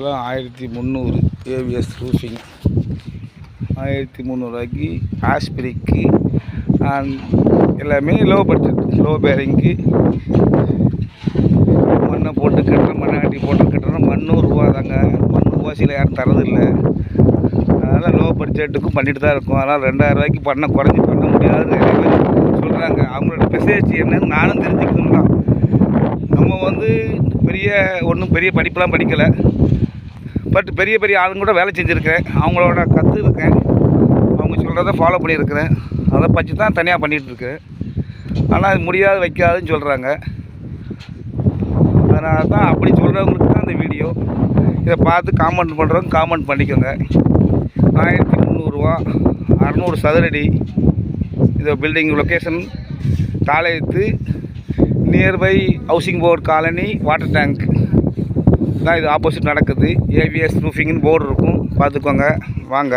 அகலம் 1300 AVS roofing 1300 ரூபாய்க்கு ஆஸ்பிரிக்கு எல்லாமே லோ பட்ஜெட் லோ பேரிங்க்கு மண்ணை போட்டு கட்டுறோம், மண்ணை ஆட்டி போட்டு கட்டுறோம். மண்ணும் ரூபா தாங்க, மண் ஓசியில் யாரும் தரதில்லை. அதனால் லோ பட்ஜெட்டுக்கும் பண்ணிட்டு தான் இருக்கும். அதனால் 2000 ரூபாய்க்கு குறைஞ்சி பண்ண முடியாது நிறைய பேர் சொல்கிறாங்க. அவங்களோட மெசேஜ் என்னன்னு நானும் தெரிஞ்சுக்கணும் தான். நம்ம பெரிய படிப்பெலாம் படிக்கலை, பட் பெரிய பெரிய ஆளுங்க கூட வேலை செஞ்சுருக்கேன், அவங்களோட கற்றுருக்கேன், அவங்க சொல்கிறத ஃபாலோ பண்ணியிருக்கிறேன். அதை பற்றி தான் தனியாக பண்ணிகிட்ருக்கேன். ஆனால் அது முடியாது வைக்காதுன்னு சொல்கிறாங்க. அதனால தான் அப்படி சொல்கிறவங்களுக்கு தான் இந்த வீடியோ. இதை பார்த்து காமெண்ட் பண்ணுறவங்க காமெண்ட் பண்ணிக்கோங்க. 1300 ரூபா, 600 சதுரடி. இது பில்டிங் லொக்கேஷன் தாளையத்து, nearby housing board colony, water tank தான். இது ஆப்போசிட் நடக்குது. ஏவிஎஸ் ரூஃபிங்னு போர்டு இருக்கும், பார்த்துக்கோங்க. வாங்க.